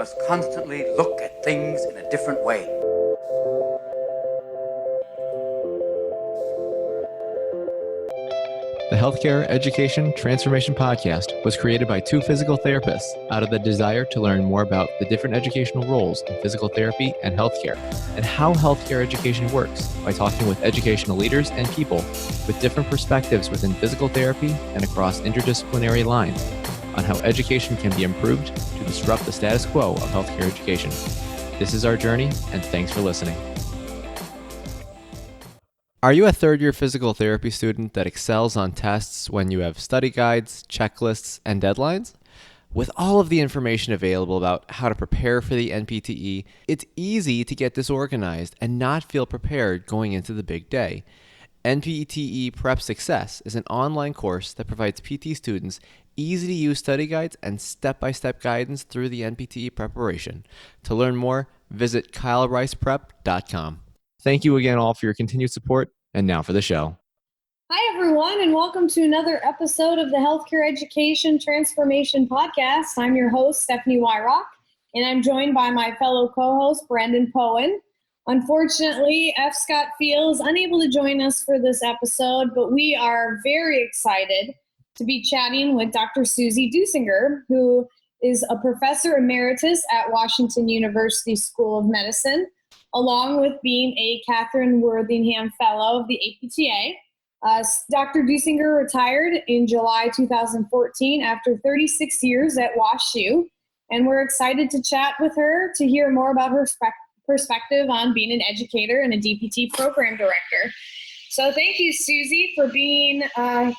must constantly look at things in a different way. The Healthcare Education Transformation Podcast was created by two physical therapists out of the desire to learn more about the different educational roles in physical therapy and healthcare, and how healthcare education works by talking with educational leaders and people with different perspectives within physical therapy and across interdisciplinary lines on how education can be improved to disrupt the status quo of healthcare education. This is our journey, and thanks for listening. Are you a third-year physical therapy student that excels on tests when you have study guides, checklists, and deadlines? With all of the information available about how to prepare for the NPTE, it's easy to get disorganized and not feel prepared going into the big day. NPTE Prep Success is an online course that provides PT students easy-to-use study guides and step-by-step guidance through the NPTE preparation. To learn more, visit kylericeprep.com. Thank you again all for your continued support, and now for the show. Hi, everyone, and welcome to another episode of the Healthcare Education Transformation Podcast. I'm your host, Stephanie Wyrock, and I'm joined by my fellow co-host, Brandon Pohen. Unfortunately, F. Scott Field is unable to join us for this episode, but we are very excited to be chatting with Dr. Susie Deusinger, who is a professor emeritus at Washington University School of Medicine, along with being a Catherine Worthingham Fellow of the APTA. Dr. Deusinger retired in July 2014 after 36 years at WashU, and we're excited to chat with her to hear more about her perspective on being an educator and a DPT program director. So thank you, Susie, for being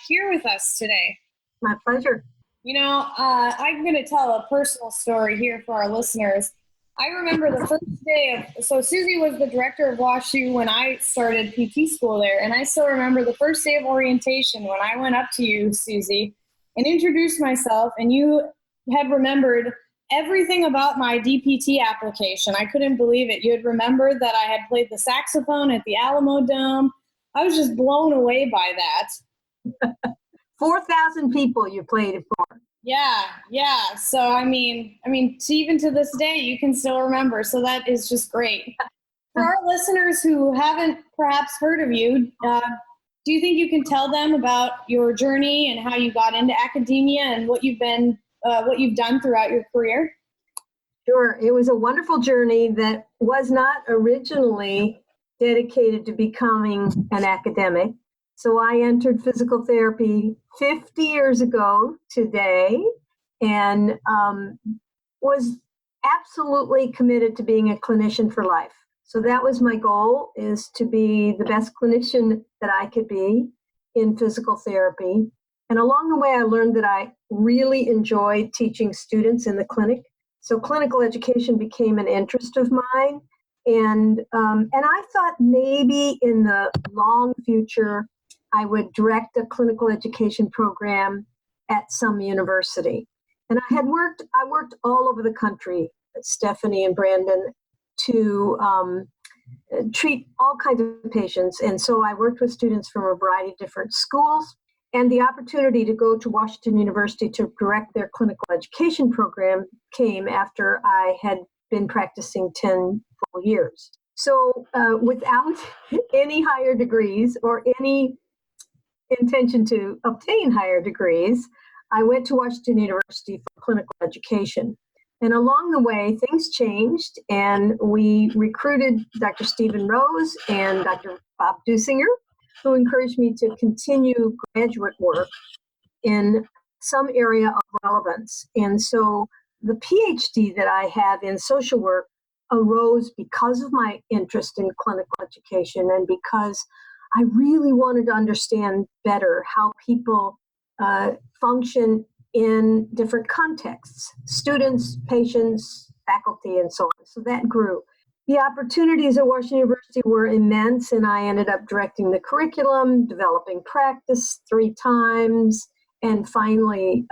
here with us today. My pleasure. You know, I'm going to tell a personal story here for our listeners. I remember the first day so Susie was the director of WashU when I started PT school there, and I still remember the first day of orientation when I went up to you, Susie, and introduced myself, and you had remembered everything about my DPT application. I couldn't believe it. You had remembered that I had played the saxophone at the Alamo Dome. I was just blown away by that. 4,000 people you played it for. Yeah. So, I mean, even to this day, you can still remember. So that is just great. For our listeners who haven't perhaps heard of you, do you think you can tell them about your journey and how you got into academia and what you've done throughout your career? Sure. It was a wonderful journey that was not originally dedicated to becoming an academic. So I entered physical therapy 50 years ago today and was absolutely committed to being a clinician for life. So that was my goal, is to be the best clinician that I could be in physical therapy. And along the way, I learned that I really enjoyed teaching students in the clinic. So clinical education became an interest of mine. And I thought maybe in the long future, I would direct a clinical education program at some university. And I worked all over the country, Stephanie and Brandon, to treat all kinds of patients. And so I worked with students from a variety of different schools. And the opportunity to go to Washington University to direct their clinical education program came after I had been practicing 10 full years. So without any higher degrees or any intention to obtain higher degrees, I went to Washington University for clinical education. And along the way, things changed, and we recruited Dr. Stephen Rose and Dr. Bob Deusinger, who encouraged me to continue graduate work in some area of relevance. And so the PhD that I have in social work arose because of my interest in clinical education and because I really wanted to understand better how people function in different contexts, students, patients, faculty, and so on. So that grew. The opportunities at Washington University were immense, and I ended up directing the curriculum, developing practice 3 times, and finally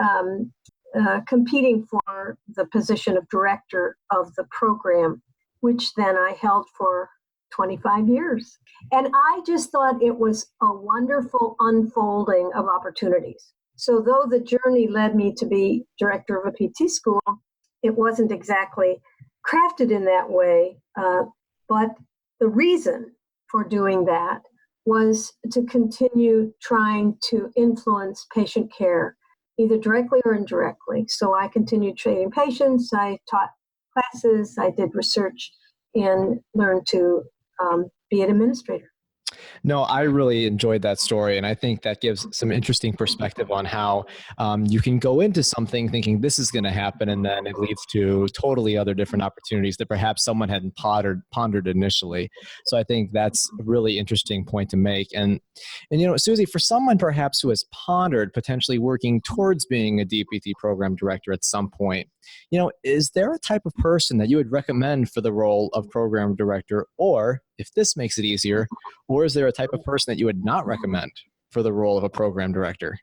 competing for the position of director of the program, which then I held for 25 years. And I just thought it was a wonderful unfolding of opportunities. So though the journey led me to be director of a PT school, it wasn't exactly crafted in that way. But the reason for doing that was to continue trying to influence patient care, either directly or indirectly. So I continued training patients, I taught classes, I did research, and learned to be an administrator. No, I really enjoyed that story. And I think that gives some interesting perspective on how you can go into something thinking this is going to happen, and then it leads to totally other different opportunities that perhaps someone hadn't pondered initially. So I think that's a really interesting point to make. And Susie, for someone perhaps who has pondered potentially working towards being a DPT program director at some point, is there a type of person that you would recommend for the role of program director? Or if this makes it easier, or is there a type of person that you would not recommend for the role of a program director?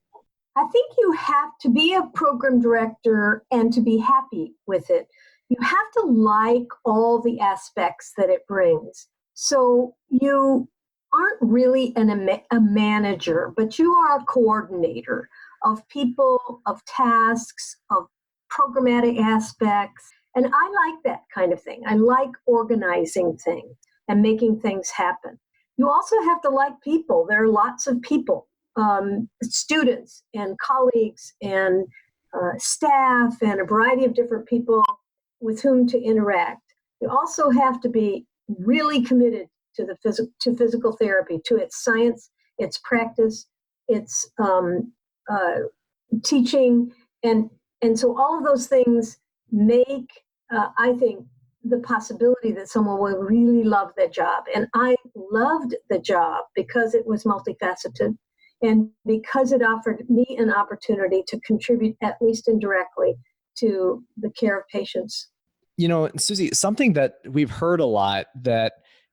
I think you have to be a program director and to be happy with it. You have to like all the aspects that it brings. So you aren't really a manager, but you are a coordinator of people, of tasks, of programmatic aspects. And I like that kind of thing. I like organizing things and making things happen. You also have to like people. There are lots of people, students and colleagues and staff and a variety of different people with whom to interact. You also have to be really committed to physical therapy, to its science, its practice, its teaching, and so all of those things make, I think, the possibility that someone will really love that job. And I loved the job because it was multifaceted and because it offered me an opportunity to contribute, at least indirectly, to the care of patients. Susie, something that we've heard a lot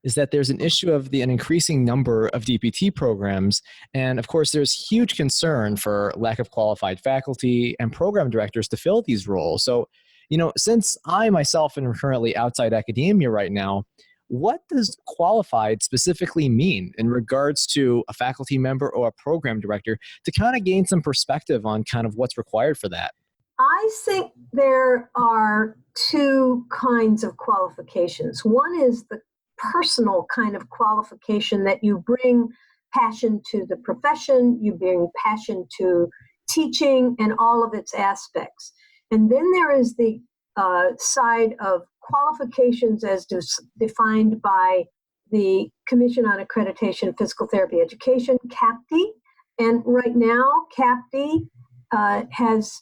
is that there's an issue of an increasing number of DPT programs. And of course, there's huge concern for lack of qualified faculty and program directors to fill these roles. So, since I myself am currently outside academia right now, what does qualified specifically mean in regards to a faculty member or a program director to kind of gain some perspective on kind of what's required for that? I think there are two kinds of qualifications. One is the personal kind of qualification that you bring passion to the profession, you bring passion to teaching and all of its aspects. And then there is the side of qualifications as defined by the Commission on Accreditation of Physical Therapy Education, CAPTE. And right now, CAPTE has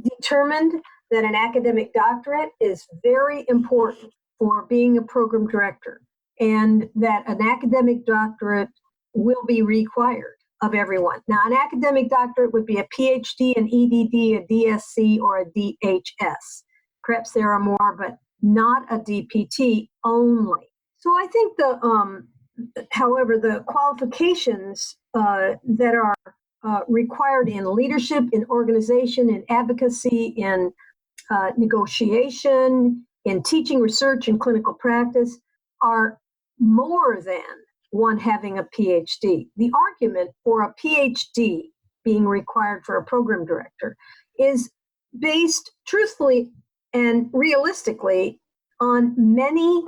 determined that an academic doctorate is very important for being a program director, and that an academic doctorate will be required of everyone. Now, an academic doctorate would be a PhD, an EDD, a DSc, or a DHS. Perhaps there are more, but not a DPT only. So I think however, the qualifications that are required in leadership, in organization, in advocacy, in negotiation, in teaching, research, and clinical practice are more than one having a PhD. The argument for a PhD being required for a program director is based truthfully and realistically on many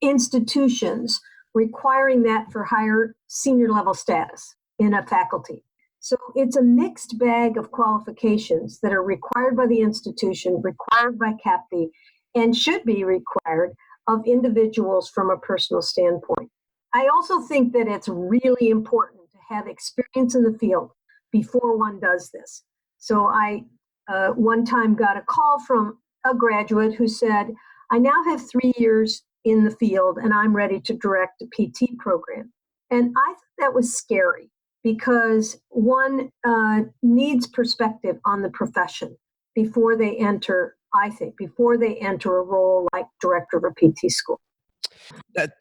institutions requiring that for higher senior level status in a faculty. So it's a mixed bag of qualifications that are required by the institution, required by CAPTE, and should be required of individuals from a personal standpoint. I also think that it's really important to have experience in the field before one does this. So I one time got a call from a graduate who said, I now have 3 years in the field and I'm ready to direct a PT program. And I thought that was scary because one needs perspective on the profession before they enter, I think, before they enter a role like director of a PT school.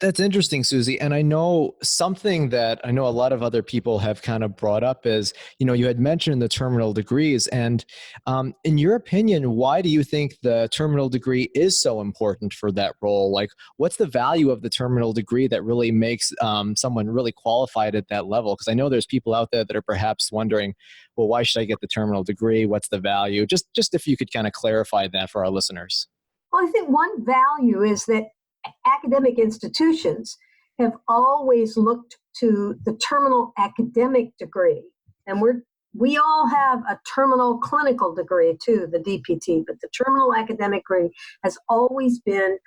That's interesting, Susie. And I know something that I know a lot of other people have kind of brought up is, you had mentioned the terminal degrees. And in your opinion, why do you think the terminal degree is so important for that role? Like, what's the value of the terminal degree that really makes someone really qualified at that level? Because I know there's people out there that are perhaps wondering, well, why should I get the terminal degree? What's the value? Just if you could kind of clarify that for our listeners. Well, I think one value is that academic institutions have always looked to the terminal academic degree. And we all have a terminal clinical degree too, the DPT, but the terminal academic degree has always been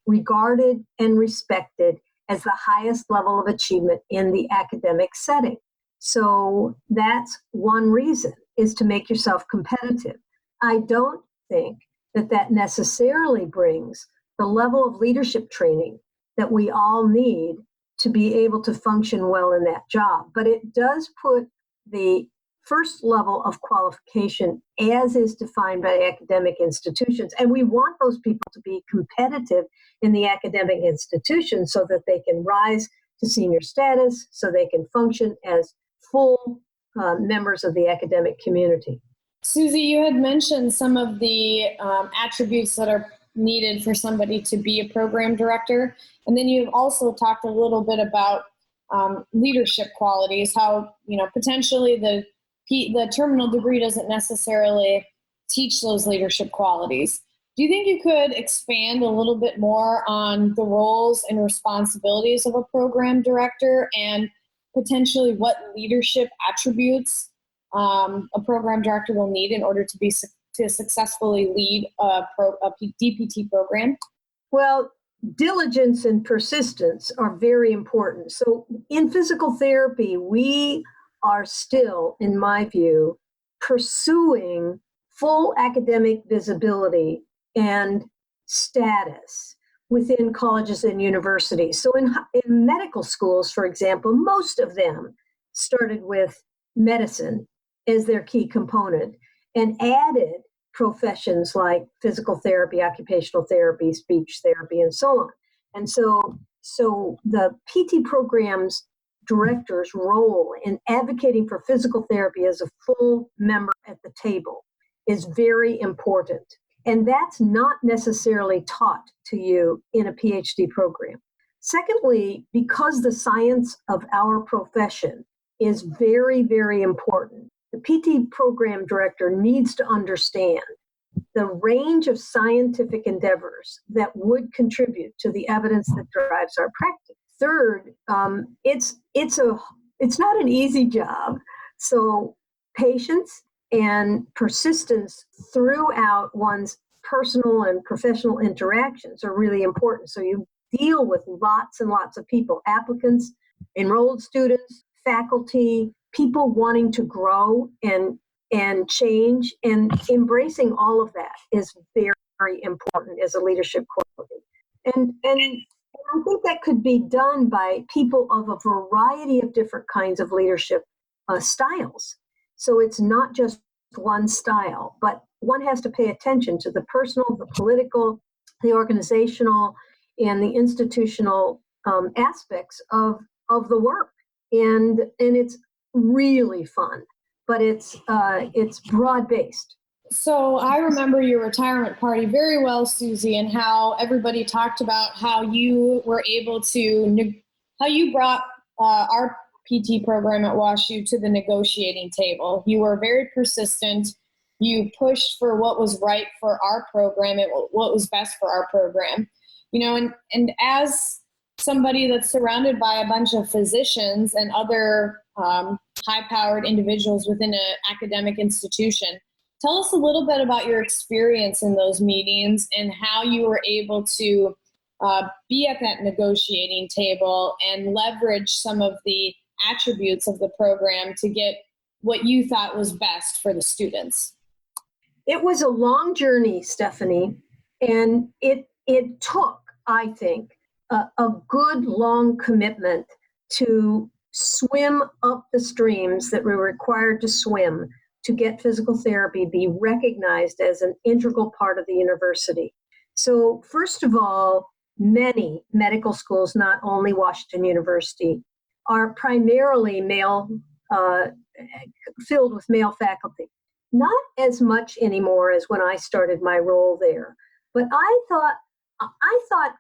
regarded and respected as the highest level of achievement in the academic setting. So that's one reason, is to make yourself competitive. I don't think that necessarily brings the level of leadership training that we all need to be able to function well in that job. But it does put the first level of qualification as is defined by academic institutions. And we want those people to be competitive in the academic institutions so that they can rise to senior status, so they can function as full members of the academic community. Susie, you had mentioned some of the attributes that are needed for somebody to be a program director. And then you've also talked a little bit about leadership qualities, how, potentially the terminal degree doesn't necessarily teach those leadership qualities. Do you think you could expand a little bit more on the roles and responsibilities of a program director and potentially what leadership attributes a program director will need in order to successfully lead a DPT program? Well, diligence and persistence are very important. So in physical therapy, we are still, in my view, pursuing full academic visibility and status within colleges and universities. So in medical schools, for example, most of them started with medicine as their key component and added professions like physical therapy, occupational therapy, speech therapy, and so on. And so the PT program's director's role in advocating for physical therapy as a full member at the table is very important. And that's not necessarily taught to you in a PhD program. Secondly, because the science of our profession is very, very important, the PT program director needs to understand the range of scientific endeavors that would contribute to the evidence that drives our practice. Third, it's not an easy job. So patience and persistence throughout one's personal and professional interactions are really important. So you deal with lots and lots of people, applicants, enrolled students, faculty, people wanting to grow and change, and embracing all of that is very, very important as a leadership quality. And I think that could be done by people of a variety of different kinds of leadership styles. So it's not just one style, but one has to pay attention to the personal, the political, the organizational, and the institutional aspects of the work. And it's really fun, but it's broad-based. So I remember your retirement party very well, Susie, and how everybody talked about how you were able to, how you brought our PT program at WashU to the negotiating table. You were very persistent. You pushed for what was right for our program, what was best for our program. And as somebody that's surrounded by a bunch of physicians and other high-powered individuals within an academic institution, tell us a little bit about your experience in those meetings and how you were able to be at that negotiating table and leverage some of the attributes of the program to get what you thought was best for the students. It was a long journey, Stephanie, and it took, I think, a good long commitment to swim up the streams that we're required to swim to get physical therapy be recognized as an integral part of the university. So first of all, many medical schools, not only Washington University, are primarily male, filled with male faculty. Not as much anymore as when I started my role there, but I thought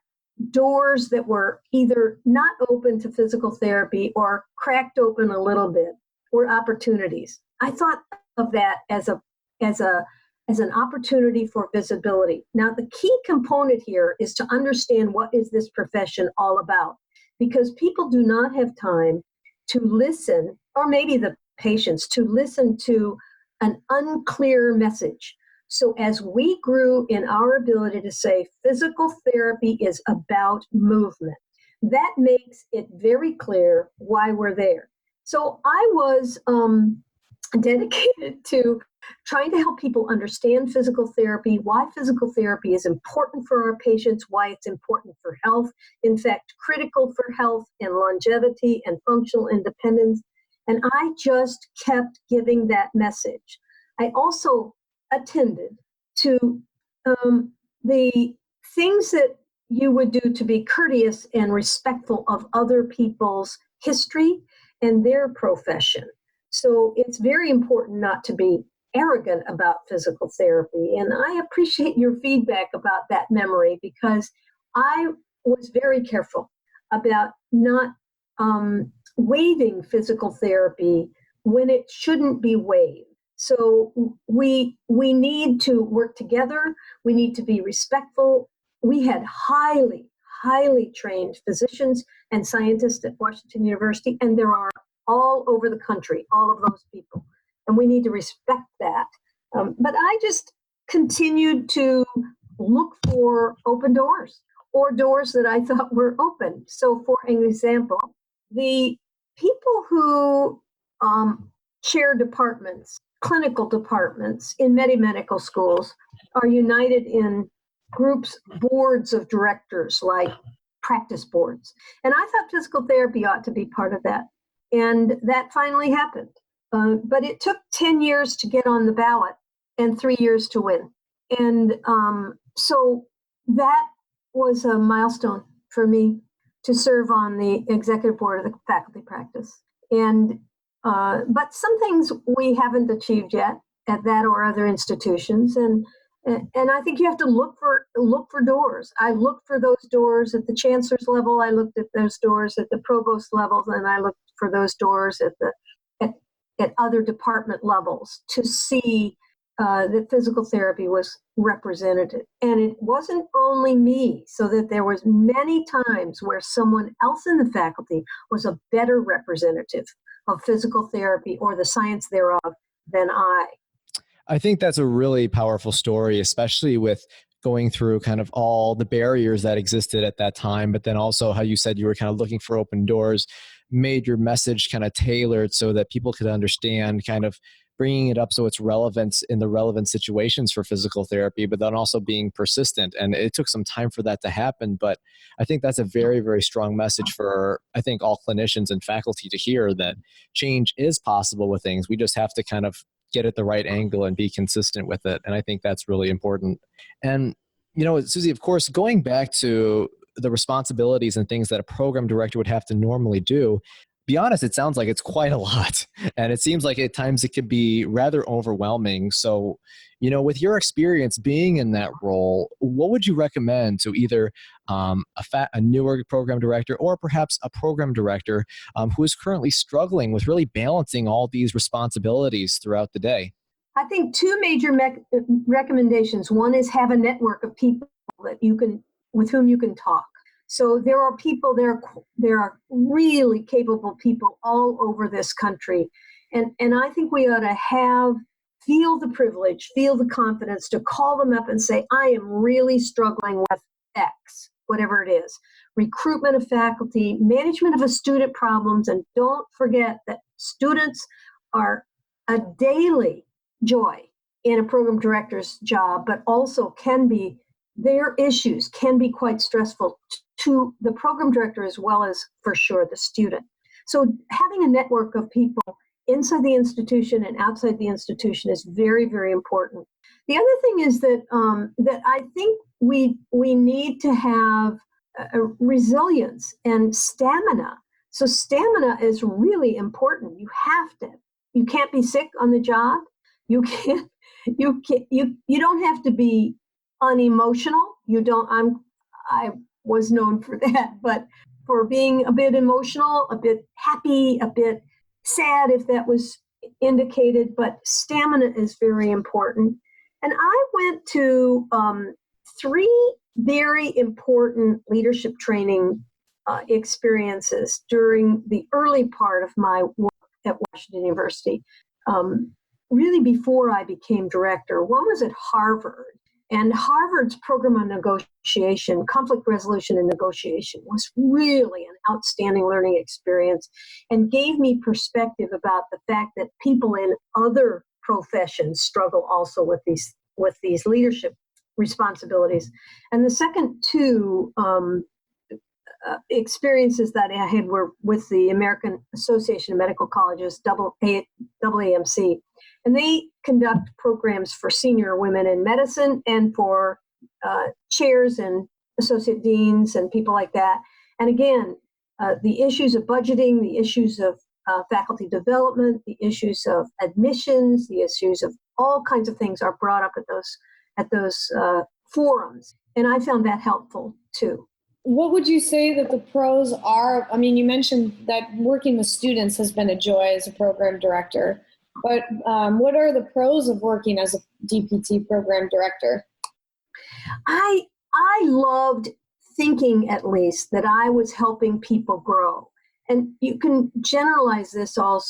doors that were either not open to physical therapy or cracked open a little bit were opportunities. I thought of that as an opportunity for visibility. Now, the key component here is to understand what is this profession all about, because people do not have time to listen, or maybe the patients, to listen to an unclear message. So as we grew in our ability to say physical therapy is about movement, that makes it very clear why we're there. So I was dedicated to trying to help people understand physical therapy, why physical therapy is important for our patients, why it's important for health, in fact, critical for health and longevity and functional independence. And I just kept giving that message. I also attended to the things that you would do to be courteous and respectful of other people's history and their profession. So it's very important not to be arrogant about physical therapy. And I appreciate your feedback about that memory, because I was very careful about not waiving physical therapy when it shouldn't be waived. So we need to work together. We need to be respectful. We had highly trained physicians and scientists at Washington University, and there are all over the country, all of those people. And we need to respect that. But I just continued to look for open doors, or doors that I thought were open. So for an example, the people who chair departments, clinical departments in many medical schools are united in groups, boards of directors, like practice boards. And I thought physical therapy ought to be part of that. And that finally happened. But it took 10 years to get on the ballot and 3 years to win. And so that was a milestone for me, to serve on the executive board of the faculty practice. And but some things we haven't achieved yet at that or other institutions. And I think you have to look for doors. I looked for those doors at the chancellor's level. I looked at those doors at the provost levels, and I looked for those doors at other department levels to see that physical therapy was represented. And it wasn't only me, so that there was many times where someone else in the faculty was a better representative of physical therapy or the science thereof than I. I think that's a really powerful story, especially with going through kind of all the barriers that existed at that time, but then also how you said you were kind of looking for open doors, made your message kind of tailored so that people could understand, kind of bringing it up so it's relevant in the relevant situations for physical therapy, but then also being persistent. And it took some time for that to happen, but I think that's a very, very strong message for, I think, all clinicians and faculty to hear, that change is possible with things. We just have to kind of get at the right angle and be consistent with it. And I think that's really important. And, you know, Susie, of course, going back to the responsibilities and things that a program director would have to normally do, be honest, it sounds like it's quite a lot. And it seems like at times it could be rather overwhelming. So, you know, with your experience being in that role, what would you recommend to either a newer program director, or perhaps a program director who is currently struggling with really balancing all these responsibilities throughout the day? I think two major recommendations. One is have a network of people that with whom you can talk. So there are people, there are really capable people all over this country. And I think we ought to feel the privilege, feel the confidence to call them up and say, I am really struggling with X, whatever it is. Recruitment of faculty, management of a student problems, and don't forget that students are a daily joy in a program director's job, but also their issues can be quite stressful to the program director as well as, for sure, the student. So having a network of people inside the institution and outside the institution is very, very important. The other thing is that I think we need to have resilience and stamina. So stamina is really important. You can't be sick on the job. You don't have to be unemotional. I was known for that, but for being a bit emotional, a bit happy, a bit sad if that was indicated, but stamina is very important. And I went to 3 very important leadership training experiences during the early part of my work at Washington University, really before I became director. One was at Harvard, and Harvard's program on negotiation, conflict resolution and negotiation, was really an outstanding learning experience and gave me perspective about the fact that people in other professions struggle also with these leadership responsibilities. And the second 2 experiences that I had were with the American Association of Medical Colleges, AAMC, and they conduct programs for senior women in medicine and for chairs and associate deans and people like that. And again, the issues of budgeting, the issues of faculty development, the issues of admissions, the issues of all kinds of things are brought up at those forums. And I found that helpful too. What would you say that the pros are? I mean, you mentioned that working with students has been a joy as a program director, but what are the pros of working as a DPT program director? I loved thinking, at least, that I was helping people grow. And you can generalize this all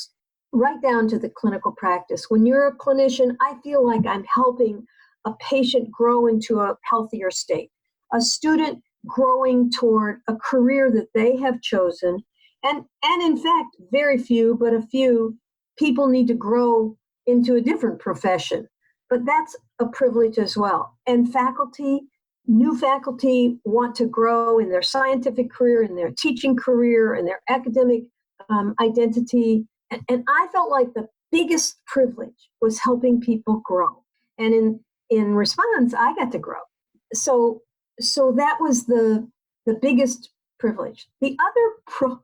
right down to the clinical practice. When you're a clinician, I feel like I'm helping a patient grow into a healthier state, a student growing toward a career that they have chosen. And in fact, very few, but a few people need to grow into a different profession. But that's a privilege as well. And new faculty want to grow in their scientific career, in their teaching career, in their academic identity. And I felt like the biggest privilege was helping people grow. And in response, I got to grow. So that was the biggest privilege. The other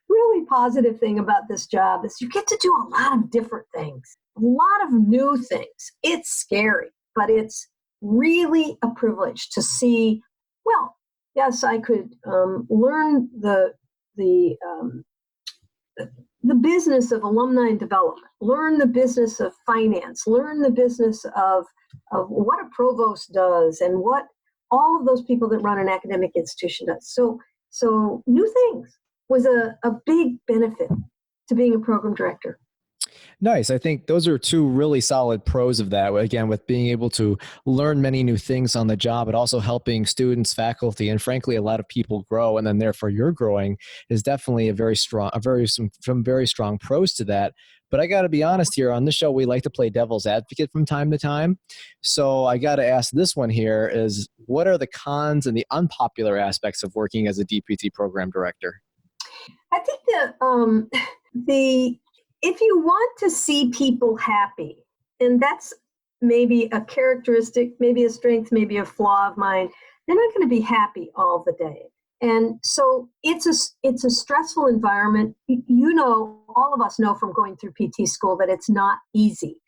really positive thing about this job is you get to do a lot of different things, a lot of new things. It's scary, but it's really a privilege to see, well, yes, I could learn the business of alumni development, learn the business of finance, learn the business of what a provost does and what all of those people that run an academic institution does. So new things was a big benefit to being a program director. Nice. I think those are 2 really solid pros of that. Again, with being able to learn many new things on the job, but also helping students, faculty, and frankly, a lot of people grow. And then therefore you're growing is definitely some very strong pros to that. But I got to be honest here, on this show, we like to play devil's advocate from time to time. So I got to ask this one here is, what are the cons and the unpopular aspects of working as a DPT program director? I think if you want to see people happy, and that's maybe a characteristic, maybe a strength, maybe a flaw of mine, they're not going to be happy all the day. And so it's a stressful environment. You know, all of us know from going through PT school that it's not easy.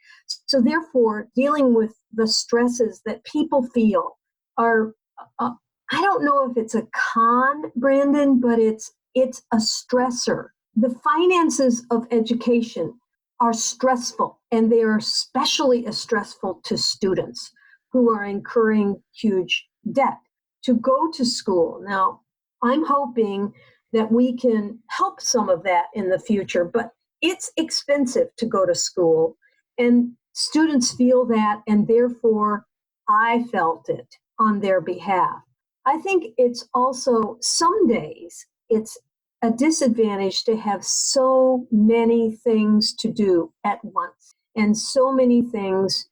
So therefore, dealing with the stresses that people feel are, I don't know if it's a con, Brandon, but it's a stressor. The finances of education are stressful, and they are especially stressful to students who are incurring huge debt to go to school. Now, I'm hoping that we can help some of that in the future, but it's expensive to go to school, and students feel that, and therefore I felt it on their behalf. I think it's also, some days, it's a disadvantage to have so many things to do at once, and so many things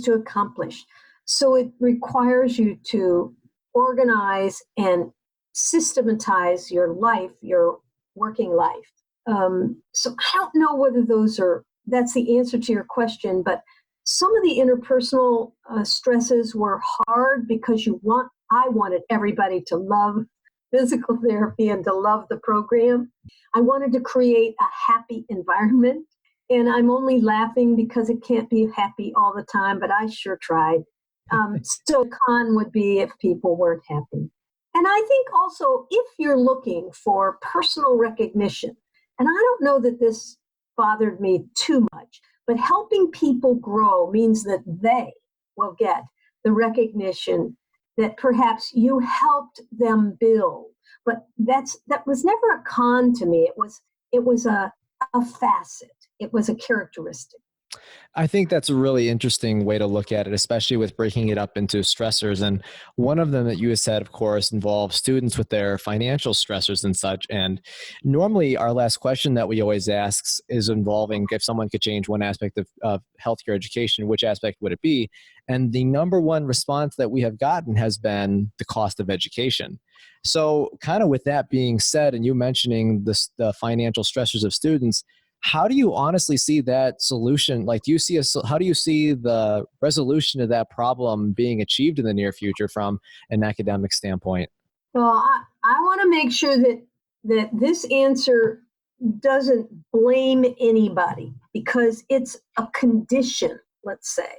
to accomplish. So it requires you to organize and systematize your life, your working life. So I don't know whether that's the answer to your question, but some of the interpersonal stresses were hard because you want I wanted everybody to love physical therapy and to love the program. I wanted to create a happy environment. And I'm only laughing because it can't be happy all the time, but I sure tried. So con would be if people weren't happy. And I think also if you're looking for personal recognition, and I don't know that this bothered me too much, but helping people grow means that they will get the recognition that perhaps you helped them build. But that was never a con to me. It was a facet. It was a characteristic. I think that's a really interesting way to look at it, especially with breaking it up into stressors. And one of them that you have said, of course, involves students with their financial stressors and such. And normally our last question that we always ask is involving if someone could change one aspect of healthcare education, which aspect would it be? And the number one response that we have gotten has been the cost of education. So kind of with that being said, and you mentioning the financial stressors of students, how do you honestly see that solution? Like, how do you see the resolution of that problem being achieved in the near future from an academic standpoint? Well, I want to make sure that this answer doesn't blame anybody because it's a condition, let's say.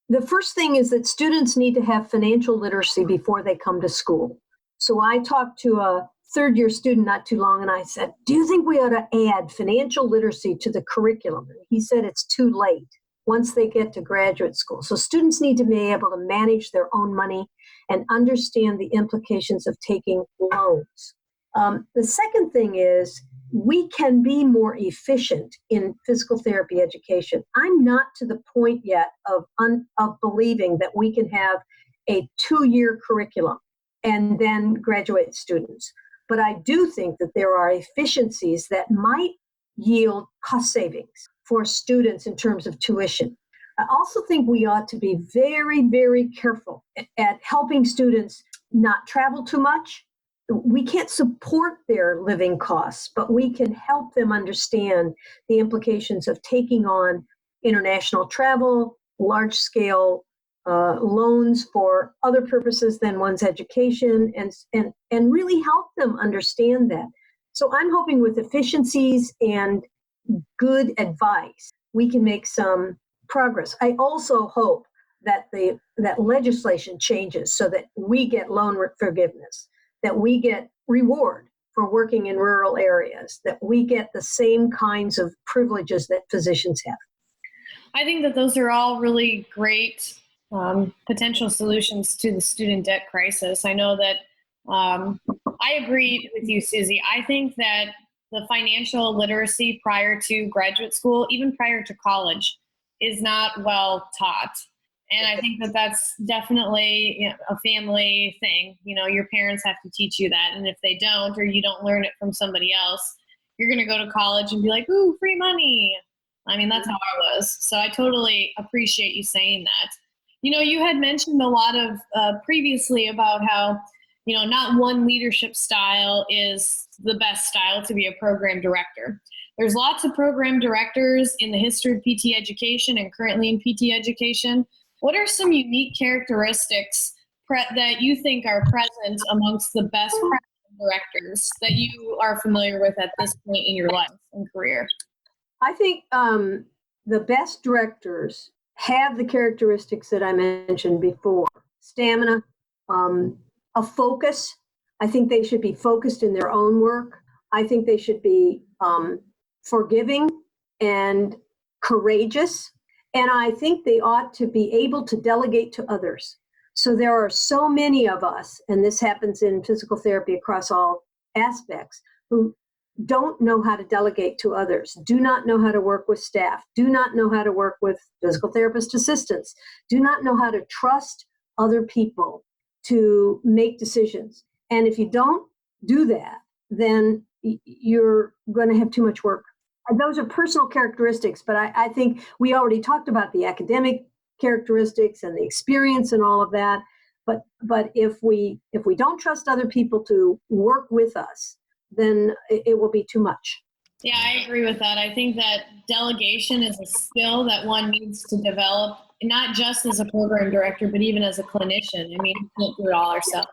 The first thing is that students need to have financial literacy before they come to school. So I talked to a third-year student not too long, and I said, do you think we ought to add financial literacy to the curriculum? And he said it's too late once they get to graduate school. So students need to be able to manage their own money and understand the implications of taking loans. The second thing is we can be more efficient in physical therapy education. I'm not to the point yet of believing that we can have a 2-year curriculum and then graduate students. But I do think that there are efficiencies that might yield cost savings for students in terms of tuition. I also think we ought to be very, very careful at helping students not travel too much. We can't support their living costs, but we can help them understand the implications of taking on international travel, large-scale loans for other purposes than one's education, and really help them understand that. So I'm hoping with efficiencies and good advice, we can make some progress. I also hope that that legislation changes so that we get loan forgiveness, that we get reward for working in rural areas, that we get the same kinds of privileges that physicians have. I think that those are all really great potential solutions to the student debt crisis. I know that I agree with you, Susie. I think that the financial literacy prior to graduate school, even prior to college, is not well taught. And I think that that's definitely a family thing. Your parents have to teach you that. And if they don't, or you don't learn it from somebody else, you're going to go to college and be like, ooh, free money. I mean, that's how I was. So I totally appreciate you saying that. You had mentioned a lot of previously about how, not one leadership style is the best style to be a program director. There's lots of program directors in the history of PT education and currently in PT education. What are some unique characteristics that you think are present amongst the best program directors that you are familiar with at this point in your life and career? I think the best directors have the characteristics that I mentioned before. Stamina, a focus. I think they should be focused in their own work. I think they should be forgiving and courageous. And I think they ought to be able to delegate to others. So there are so many of us, and this happens in physical therapy across all aspects, who don't know how to delegate to others, do not know how to work with staff, do not know how to work with physical therapist assistants, do not know how to trust other people to make decisions. And if you don't do that, then you're going to have too much work. And those are personal characteristics, but I think we already talked about the academic characteristics and the experience and all of that. But if we don't trust other people to work with us, then it will be too much. Yeah, I agree with that. I think that delegation is a skill that one needs to develop not just as a program director, but even as a clinician. I mean, we can't do it all ourselves.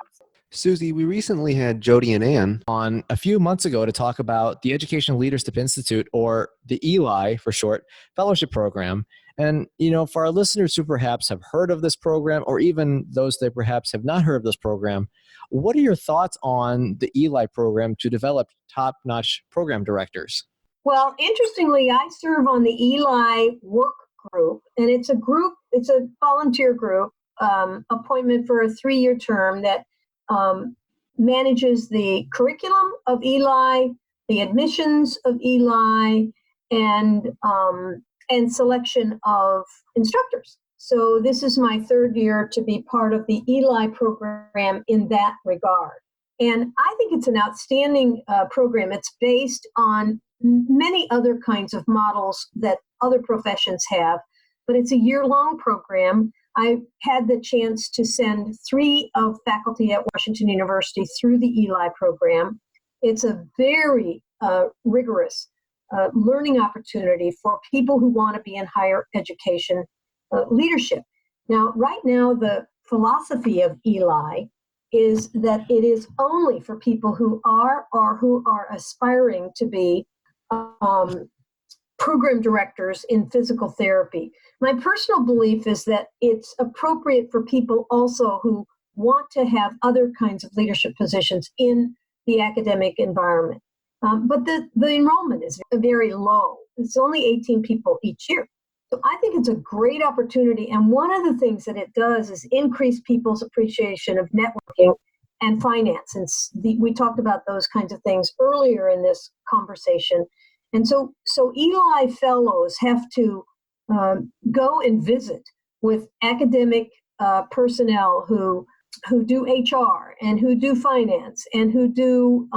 Susie, we recently had Jody and Ann on a few months ago to talk about the Educational Leadership Institute, or the ELI for short, fellowship program. And, for our listeners who perhaps have heard of this program, or even those that perhaps have not heard of this program, what are your thoughts on the ELI program to develop top-notch program directors? Well, interestingly, I serve on the ELI work group, and it's a volunteer group, appointment for a 3-year term that manages the curriculum of ELI, the admissions of ELI, and selection of instructors. So this is my 3rd year to be part of the ELI program in that regard. And I think it's an outstanding program. It's based on many other kinds of models that other professions have, but it's a year-long program. I had the chance to send 3 of faculty at Washington University through the ELI program. It's a very rigorous learning opportunity for people who want to be in higher education leadership. Now, right now, the philosophy of ELI is that it is only for people who are aspiring to be program directors in physical therapy. My personal belief is that it's appropriate for people also who want to have other kinds of leadership positions in the academic environment. But the enrollment is very low. It's only 18 people each year. So I think it's a great opportunity. And one of the things that it does is increase people's appreciation of networking and finance. And we talked about those kinds of things earlier in this conversation. And so ELI fellows have to go and visit with academic personnel who do HR and who do finance and who do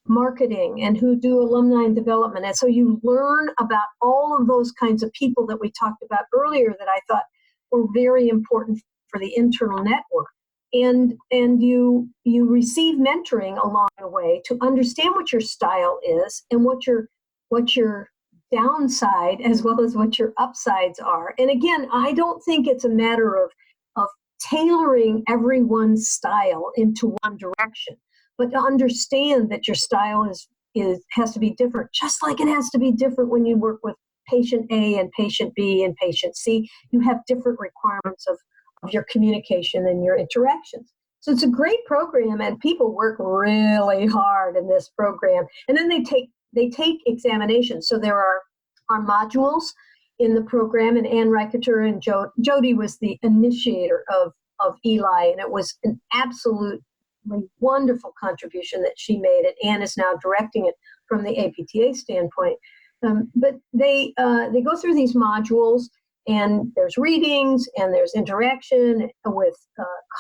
marketing and who do alumni development. And so you learn about all of those kinds of people that we talked about earlier that I thought were very important for the internal network. And you receive mentoring along the way to understand what your style is and what your downside as well as what your upsides are. And again, I don't think it's a matter of tailoring everyone's style into one direction, but to understand that your style has to be different, just like it has to be different when you work with patient A and patient B and patient C. You have different requirements of your communication and your interactions. So it's a great program, and people work really hard in this program. And then they take examinations. So there are modules in the program, and Ann Reicherter and Jody was the initiator of ELI, and it was an absolutely wonderful contribution that she made. And Ann is now directing it from the APTA standpoint. But they go through these modules, and there's readings, and there's interaction with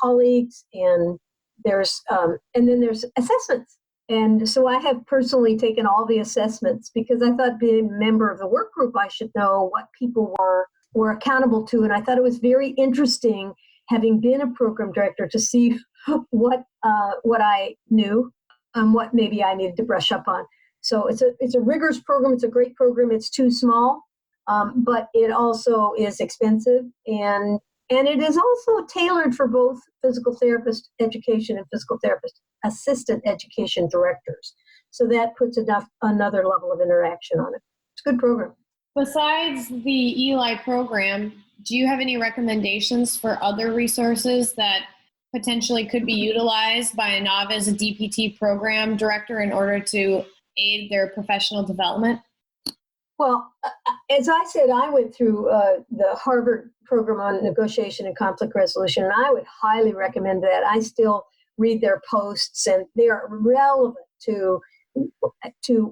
colleagues, and then there's assessments. And so I have personally taken all the assessments because I thought, being a member of the work group, I should know what people were accountable to. And I thought it was very interesting, having been a program director, to see what I knew and what maybe I needed to brush up on. So it's a rigorous program. It's a great program. It's too small, but it also is expensive, and it is also tailored for both physical therapist education and physical therapist assistant education directors. So that puts another level of interaction on it. It's a good program. Besides the ELI program, do you have any recommendations for other resources that potentially could be utilized by a novice DPT program director in order to aid their professional development? Well, as I said, I went through the Harvard program on negotiation and conflict resolution, and I would highly recommend that. I still read their posts, and they are relevant to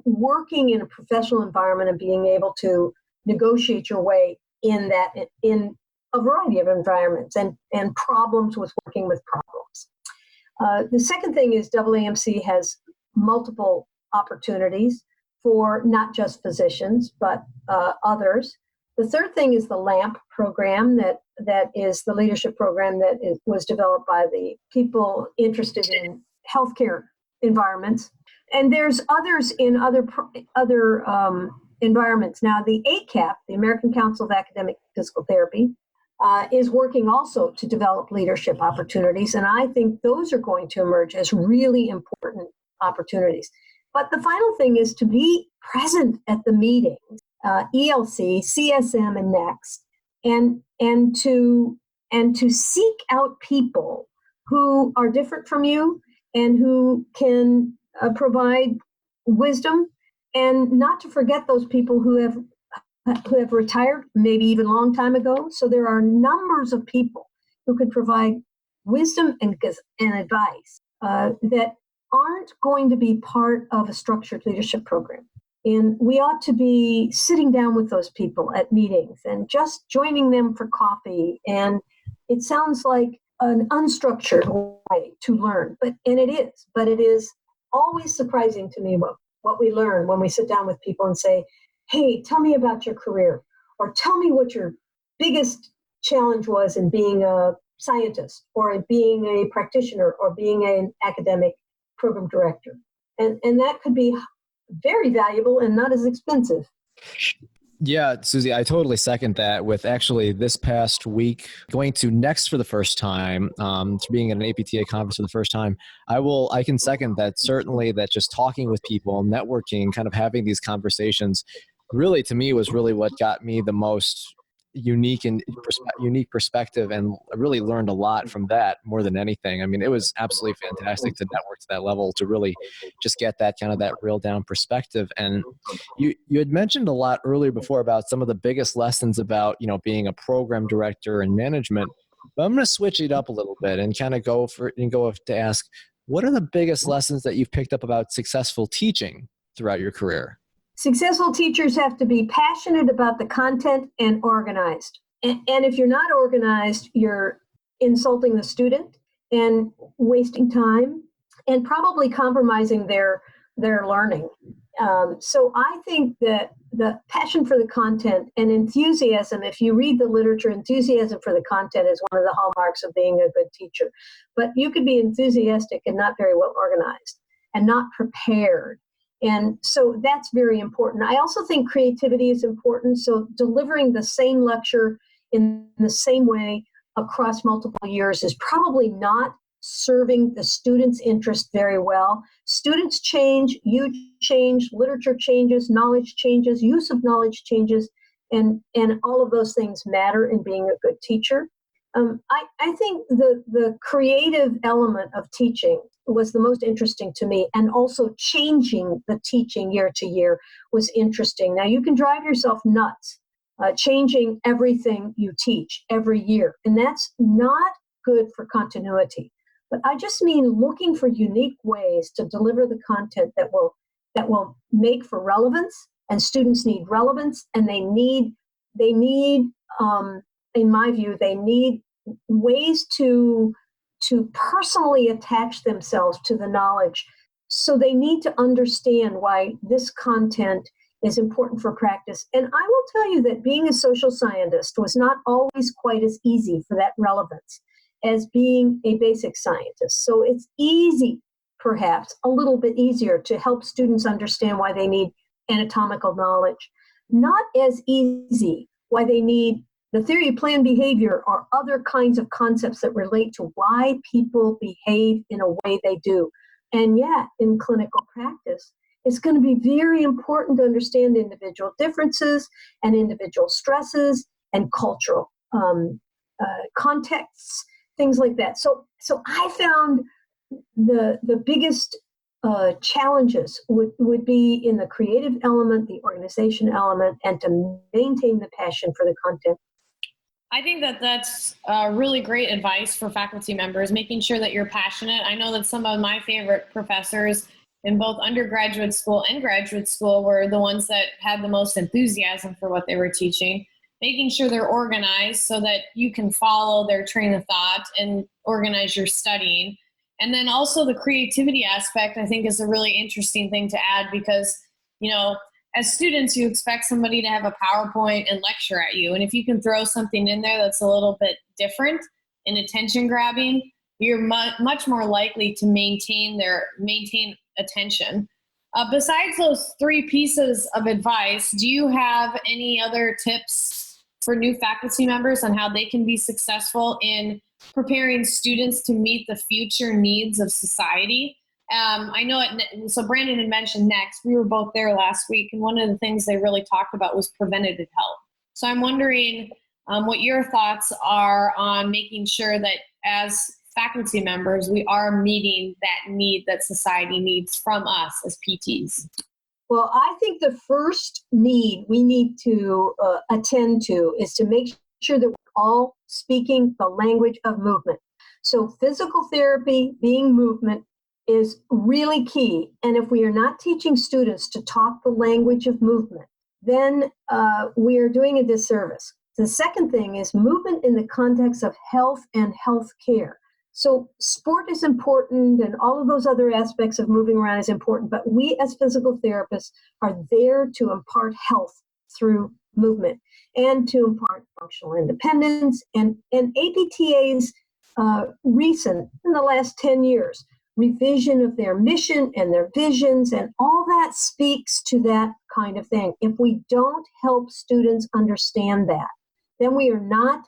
working in a professional environment and being able to negotiate your way in a variety of environments and problems with working with problems. The second thing is AAMC has multiple opportunities for not just physicians, but others. The third thing is the LAMP program that is the leadership program that was developed by the people interested in healthcare environments. And there's others in other environments. Now, the ACAP, the American Council of Academic Physical Therapy, is working also to develop leadership opportunities. And I think those are going to emerge as really important opportunities. But the final thing is to be present at the meetings, ELC, CSM, and NEXT, and to seek out people who are different from you and who can provide wisdom, and not to forget those people who have retired, maybe even a long time ago. So there are numbers of people who can provide wisdom and advice that aren't going to be part of a structured leadership program. And we ought to be sitting down with those people at meetings and just joining them for coffee. And it sounds like an unstructured way to learn, but it is always surprising to me what we learn when we sit down with people and say, hey, tell me about your career, or tell me what your biggest challenge was in being a scientist, or in being a practitioner, or being an academic program director. And that could be very valuable and not as expensive. Yeah, Susie, I totally second that. With actually this past week going to Next for the first time, being at an APTA conference for the first time, I can second that. Certainly, that just talking with people, networking, kind of having these conversations, really to me was really what got me the most unique perspective, and I really learned a lot from that more than anything. I mean, it was absolutely fantastic to network to that level, to really just get that kind of that real down perspective. And you had mentioned a lot earlier before about some of the biggest lessons about, being a program director and management, but I'm going to switch it up a little bit and kind of go to ask, what are the biggest lessons that you've picked up about successful teaching throughout your career? Successful teachers have to be passionate about the content and organized. And if you're not organized, you're insulting the student and wasting time and probably compromising their learning. So I think that the passion for the content and enthusiasm, if you read the literature, enthusiasm for the content is one of the hallmarks of being a good teacher. But you could be enthusiastic and not very well organized and not prepared. And so that's very important. I also think creativity is important. So delivering the same lecture in the same way across multiple years is probably not serving the student's interest very well. Students change, you change, literature changes, knowledge changes, use of knowledge changes, and all of those things matter in being a good teacher. I think the creative element of teaching was the most interesting to me, and also changing the teaching year to year was interesting. Now, you can drive yourself nuts changing everything you teach every year, and that's not good for continuity. But I just mean looking for unique ways to deliver the content that will make for relevance, and students need relevance, and they need in my view, they need ways to personally attach themselves to the knowledge. So they need to understand why this content is important for practice. And I will tell you that being a social scientist was not always quite as easy for that relevance as being a basic scientist. So it's easy, perhaps a little bit easier, to help students understand why they need anatomical knowledge. Not as easy why they need the theory of planned behavior or other kinds of concepts that relate to why people behave in a way they do. And yet, in clinical practice, it's going to be very important to understand individual differences and individual stresses and cultural contexts, things like that. So I found the biggest challenges would be in the creative element, the organization element, and to maintain the passion for the content. I think that's really great advice for faculty members, making sure that you're passionate. I know that some of my favorite professors in both undergraduate school and graduate school were the ones that had the most enthusiasm for what they were teaching, making sure they're organized so that you can follow their train of thought and organize your studying. And then also the creativity aspect, I think, is a really interesting thing to add because, as students, you expect somebody to have a PowerPoint and lecture at you. And if you can throw something in there that's a little bit different and attention grabbing, you're much more likely to maintain attention. Besides those three pieces of advice, do you have any other tips for new faculty members on how they can be successful in preparing students to meet the future needs of society. I know so Brandon had mentioned NEXT. We were both there last week, and one of the things they really talked about was preventative health. So I'm wondering what your thoughts are on making sure that as faculty members, we are meeting that need that society needs from us as PTs. Well, I think the first need we need to attend to is to make sure that we're all speaking the language of movement. So physical therapy being movement is really key. And if we are not teaching students to talk the language of movement, then we are doing a disservice. The second thing is movement in the context of health and health care. So sport is important and all of those other aspects of moving around is important, but we as physical therapists are there to impart health through movement and to impart functional independence. And APTA's recent, in the last 10 years, revision of their mission and their visions and all that speaks to that kind of thing. If we don't help students understand that, then we are not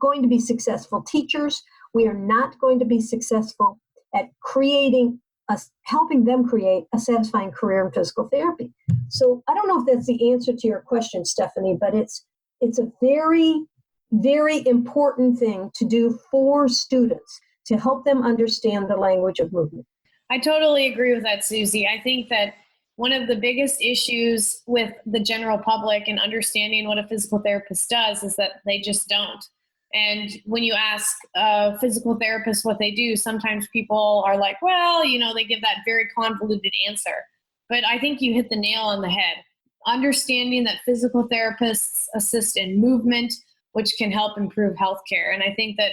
going to be successful teachers. We are not going to be successful at helping them create a satisfying career in physical therapy. So I don't know if that's the answer to your question, Stephanie, but it's a very, very important thing to do for students to help them understand the language of movement. I totally agree with that, Susie. I think that one of the biggest issues with the general public and understanding what a physical therapist does is that they just don't. And when you ask a physical therapist what they do, sometimes people are like, well, they give that very convoluted answer. But I think you hit the nail on the head. Understanding that physical therapists assist in movement, which can help improve healthcare. And I think that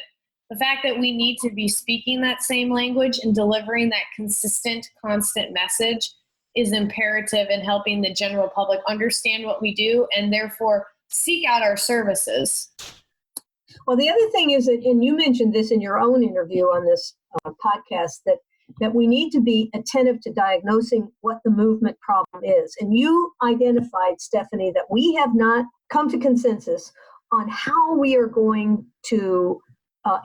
the fact that we need to be speaking that same language and delivering that consistent, constant message is imperative in helping the general public understand what we do and therefore seek out our services. Well, the other thing is that, and you mentioned this in your own interview on this podcast, that we need to be attentive to diagnosing what the movement problem is. And you identified, Stephanie, that we have not come to consensus on how we are going to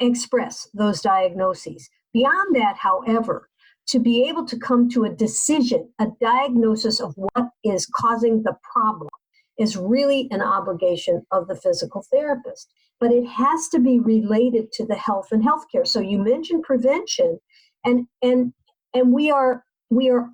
express those diagnoses. Beyond that, however, to be able to come to a decision, a diagnosis of what is causing the problem is really an obligation of the physical therapist. But it has to be related to the health and healthcare. So you mentioned prevention, and we are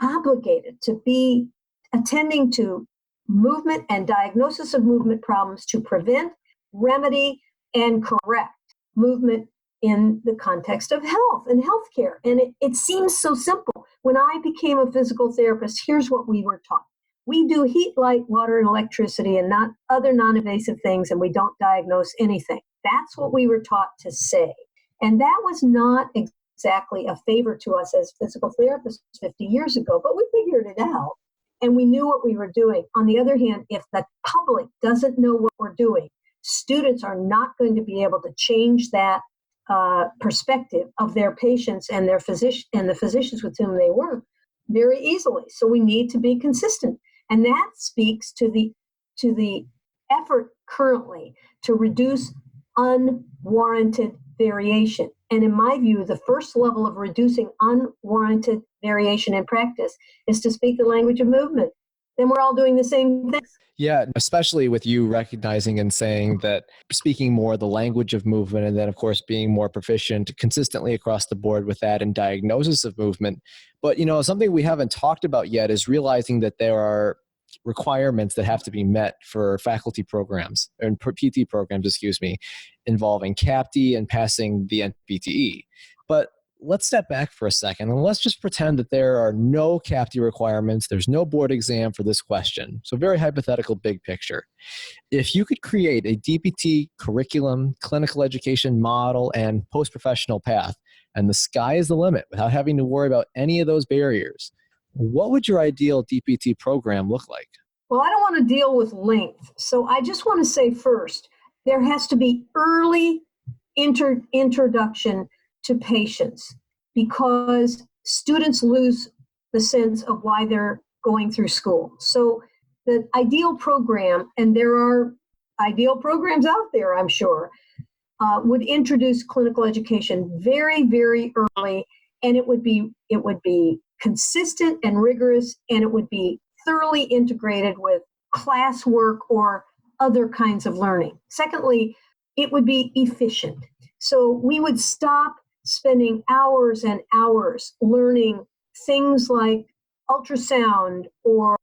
obligated to be attending to movement and diagnosis of movement problems to prevent, remedy, and correct movement in the context of health and healthcare. And it seems so simple. When I became a physical therapist, here's what we were taught. We do heat, light, water, and electricity and not other non-invasive things, and we don't diagnose anything. That's what we were taught to say. And that was not exactly a favor to us as physical therapists 50 years ago, but we figured it out and we knew what we were doing. On the other hand, if the public doesn't know what we're doing, students are not going to be able to change that perspective of their patients and their physician and the physicians with whom they work very easily. So we need to be consistent. And that speaks to the effort currently to reduce unwarranted variation. And in my view, the first level of reducing unwarranted variation in practice is to speak the language of movement. Then we're all doing the same thing. Yeah, especially with you recognizing and saying that speaking more the language of movement, and then of course being more proficient consistently across the board with that and diagnosis of movement. But something we haven't talked about yet is realizing that there are requirements that have to be met for faculty programs and PT programs, involving CAPT and passing the NPTE. But let's step back for a second and let's just pretend that there are no CAPT requirements. There's no board exam for this question. So very hypothetical, big picture. If you could create a DPT curriculum, clinical education model, and post-professional path, and the sky is the limit without having to worry about any of those barriers, what would your ideal DPT program look like? Well, I don't want to deal with length. So I just want to say first, there has to be early introduction to patients because students lose the sense of why they're going through school. So the ideal program, and there are ideal programs out there, I'm sure, would introduce clinical education very, very early, and it would be consistent and rigorous, and it would be thoroughly integrated with classwork or other kinds of learning. Secondly, it would be efficient. So we would stop spending hours and hours learning things like ultrasound or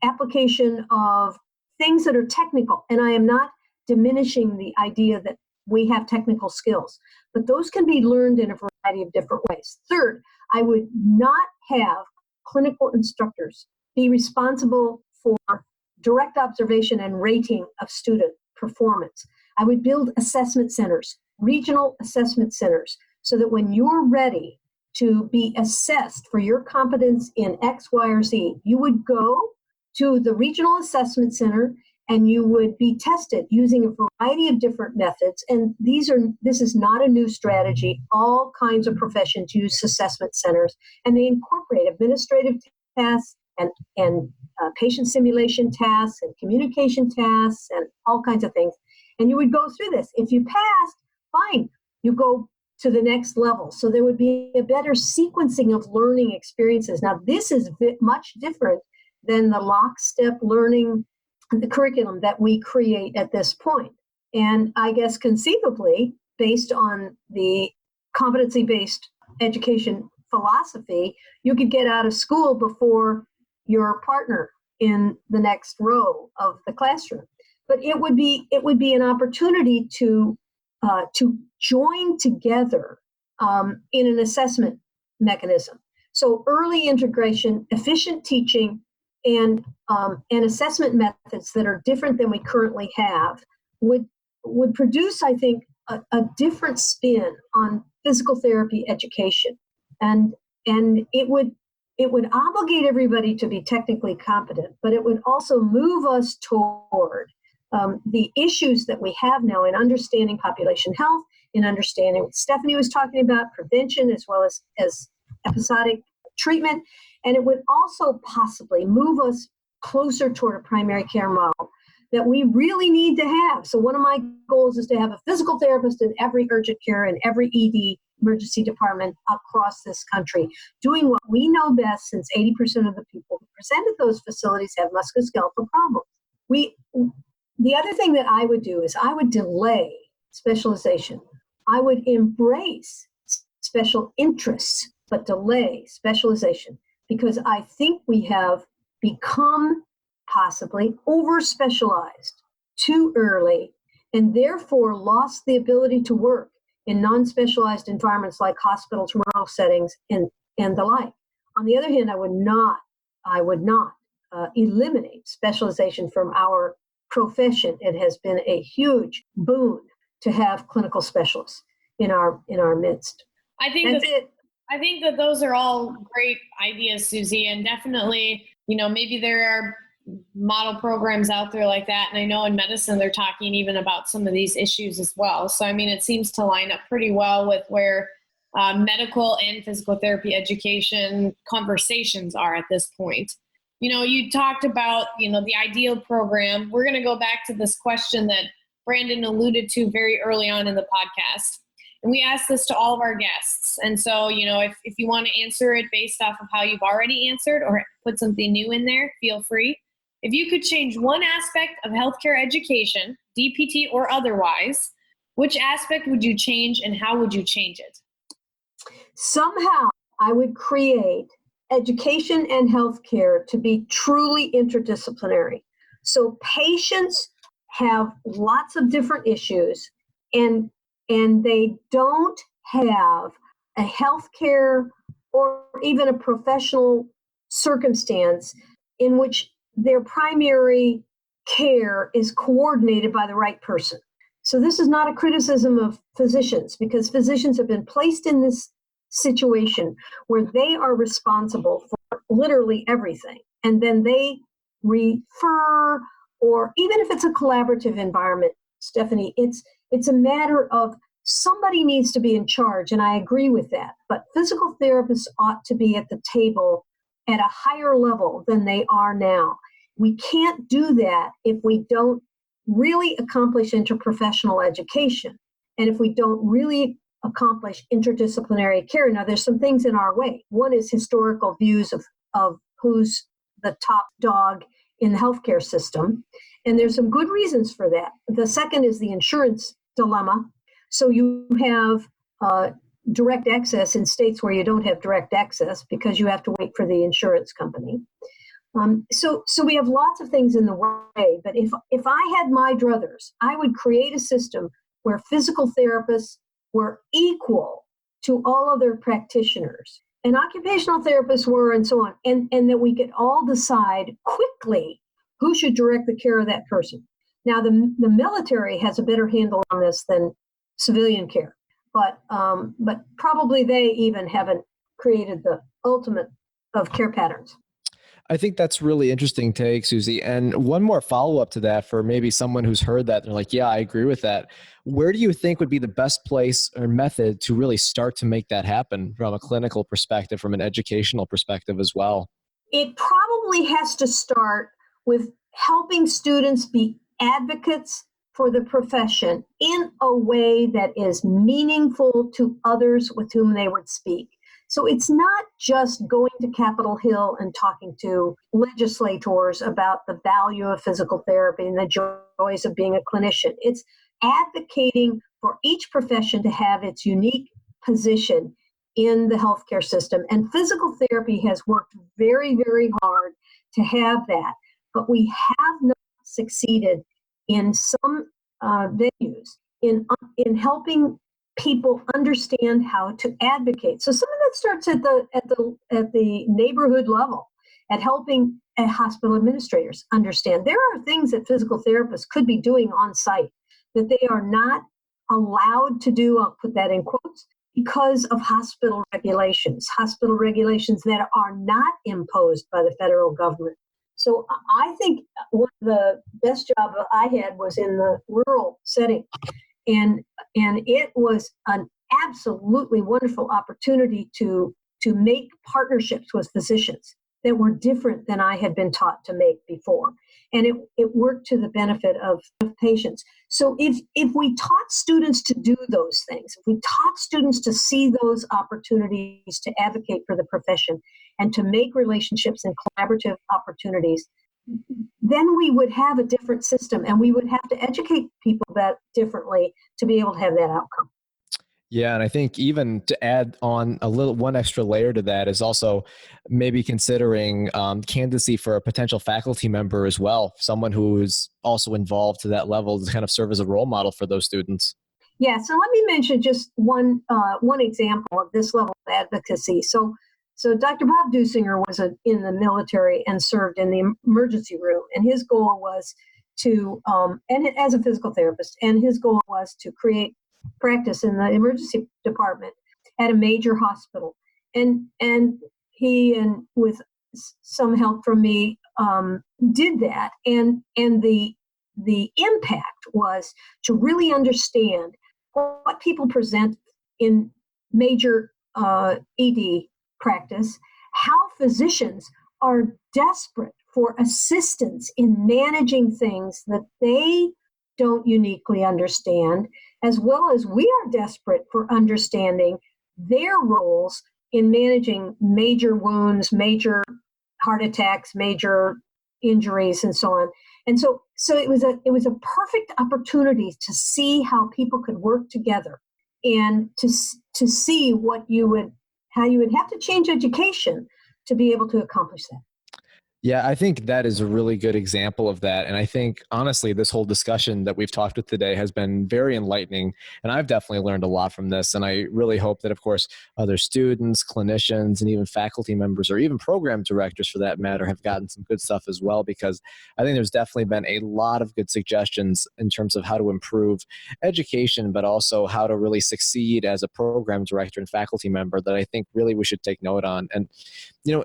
application of things that are technical. And I am not diminishing the idea that we have technical skills, but those can be learned in a variety of different ways. Third, I would not have clinical instructors be responsible for direct observation and rating of student performance. I would build assessment centers, regional assessment centers, so that when you're ready to be assessed for your competence in X, Y, or Z, you would go to the regional assessment center and you would be tested using a variety of different methods. And this is not a new strategy. All kinds of professions use assessment centers, and they incorporate administrative tasks and patient simulation tasks and communication tasks and all kinds of things. And you would go through this. If you passed, fine, you go to the next level. So there would be a better sequencing of learning experiences. Now, this is much different than the lockstep learning, the curriculum that we create at this point. And I guess conceivably, based on the competency-based education philosophy, you could get out of school before your partner in the next row of the classroom. But it would be an opportunity to join together in an assessment mechanism. So early integration, efficient teaching, and assessment methods that are different than we currently have would produce, I think, a different spin on physical therapy education, and it would obligate everybody to be technically competent, but it would also move us toward the issues that we have now in understanding population health, in understanding what Stephanie was talking about, prevention as well as episodic treatment. And it would also possibly move us closer toward a primary care model that we really need to have. So one of my goals is to have a physical therapist in every urgent care and every ED emergency department across this country, doing what we know best, since 80% of the people who present at those facilities have musculoskeletal problems. The other thing that I would do is I would delay specialization. I would embrace special interests, but delay specialization, because I think we have become possibly over-specialized too early, and therefore lost the ability to work in non-specialized environments like hospitals, rural settings, and the like. On the other hand, I would not eliminate specialization from our profession. It has been a huge boon to have clinical specialists in our midst. I think that those are all great ideas, Susie, and definitely, maybe there are model programs out there like that. And I know in medicine, they're talking even about some of these issues as well. So, it seems to line up pretty well with where medical and physical therapy education conversations are at this point. You talked about, the ideal program. We're going to go back to this question that Brandon alluded to very early on in the podcast. And we ask this to all of our guests. And so, if you want to answer it based off of how you've already answered or put something new in there, feel free. If you could change one aspect of healthcare education, DPT or otherwise, which aspect would you change and how would you change it? Somehow I would create education and healthcare to be truly interdisciplinary. So patients have lots of different issues, and they don't have a healthcare or even a professional circumstance in which their primary care is coordinated by the right person. So this is not a criticism of physicians, because physicians have been placed in this situation where they are responsible for literally everything. And then they refer, or even if it's a collaborative environment, Stephanie, it's a matter of somebody needs to be in charge, and I agree with that. But physical therapists ought to be at the table at a higher level than they are now. We can't do that if we don't really accomplish interprofessional education, and if we don't really accomplish interdisciplinary care, now there's some things in our way. One is historical views of who's the top dog in the healthcare system, and there's some good reasons for that. The second is the insurance dilemma. So you have direct access in states where you don't have direct access because you have to wait for the insurance company. So we have lots of things in the way, but if I had my druthers, I would create a system where physical therapists were equal to all other practitioners, and occupational therapists were, and so on, and that we could all decide quickly who should direct the care of that person. Now, the military has a better handle on this than civilian care, but probably they even haven't created the ultimate of care patterns. I think that's really interesting take, Susie. And one more follow-up to that for maybe someone who's heard that, they're like, yeah, I agree with that. Where do you think would be the best place or method to really start to make that happen from a clinical perspective, from an educational perspective as well? It probably has to start with helping students be advocates for the profession in a way that is meaningful to others with whom they would speak. So it's not just going to Capitol Hill and talking to legislators about the value of physical therapy and the joys of being a clinician. It's advocating for each profession to have its unique position in the healthcare system. And physical therapy has worked very, very hard to have that. But we have not succeeded in some venues in helping people understand how to advocate. So some of that starts at the neighborhood level, at helping hospital administrators understand there are things that physical therapists could be doing on site that they are not allowed to do, I'll put that in quotes, because of hospital regulations that are not imposed by the federal government. So I think one of the best jobs I had was in the rural setting. And it was an absolutely wonderful opportunity to make partnerships with physicians that were different than I had been taught to make before. And it worked to the benefit of patients. So if we taught students to do those things, if we taught students to see those opportunities to advocate for the profession and to make relationships and collaborative opportunities, then we would have a different system, and we would have to educate people that differently to be able to have that outcome. Yeah, and I think even to add on one extra layer to that is also maybe considering candidacy for a potential faculty member as well, someone who is also involved to that level to kind of serve as a role model for those students. Yeah, so let me mention just one example of this level of advocacy. So Dr. Bob Deusinger was in the military and served in the emergency room, and his goal was to, and as a physical therapist, and his goal was to create practice in the emergency department at a major hospital. And he, and with some help from me, did that. And the impact was to really understand what people present in major ED practice, how physicians are desperate for assistance in managing things that they don't uniquely understand, as well as we are desperate for understanding their roles in managing major wounds, major heart attacks, major injuries, and so on. And so it was a perfect opportunity to see how people could work together and to see how you would have to change education to be able to accomplish that. Yeah, I think that is a really good example of that. And I think, honestly, this whole discussion that we've talked with today has been very enlightening. And I've definitely learned a lot from this. And I really hope that, of course, other students, clinicians, and even faculty members, or even program directors for that matter, have gotten some good stuff as well, because I think there's definitely been a lot of good suggestions in terms of how to improve education, but also how to really succeed as a program director and faculty member that I think really we should take note on. And,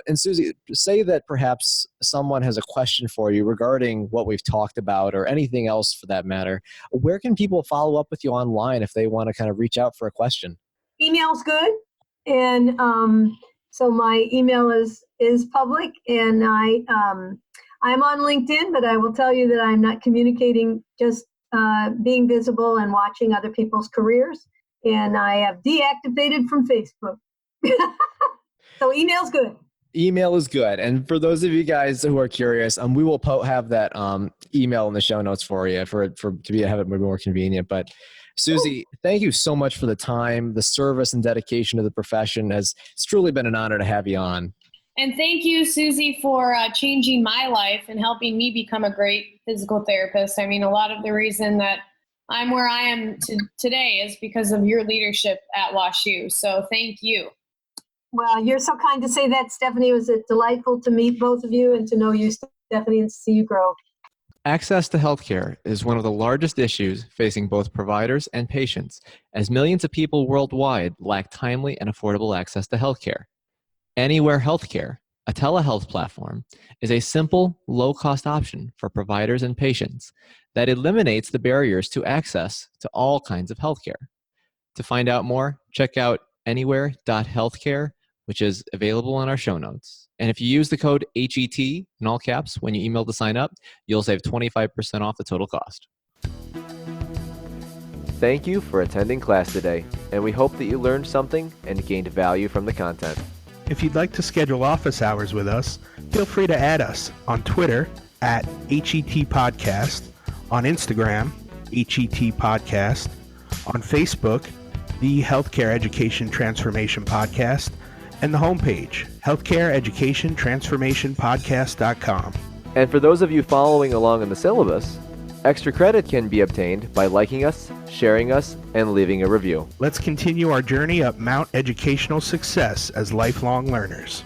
and Susie, say that perhaps someone has a question for you regarding what we've talked about or anything else for that matter. Where can people follow up with you online if they want to kind of reach out for a question? Email's good. And so my email is public, and I'm on LinkedIn, but I will tell you that I'm not communicating, just being visible and watching other people's careers. And I have deactivated from Facebook. So email's good. Email is good. And for those of you guys who are curious, we will have that email in the show notes for you have it more convenient. But Susie, thank you so much for the time, the service and dedication to the profession. It's truly been an honor to have you on. And thank you, Susie, for changing my life and helping me become a great physical therapist. I mean, a lot of the reason that I'm where I am today is because of your leadership at WashU. So thank you. Well, you're so kind to say that, Stephanie. It was delightful to meet both of you and to know you, Stephanie, and see you grow. Access to healthcare is one of the largest issues facing both providers and patients, as millions of people worldwide lack timely and affordable access to healthcare. Anywhere Healthcare, a telehealth platform, is a simple, low-cost option for providers and patients that eliminates the barriers to access to all kinds of healthcare. To find out more, check out anywhere.healthcare, which is available on our show notes. And if you use the code HET in all caps when you email to sign up, you'll save 25% off the total cost. Thank you for attending class today, and we hope that you learned something and gained value from the content. If you'd like to schedule office hours with us, feel free to add us on Twitter at HET Podcast, on Instagram, HET Podcast, on Facebook, the Healthcare Education Transformation Podcast, and the homepage, healthcareeducationtransformationpodcast.com. And for those of you following along in the syllabus, extra credit can be obtained by liking us, sharing us, and leaving a review. Let's continue our journey up Mount Educational Success as lifelong learners.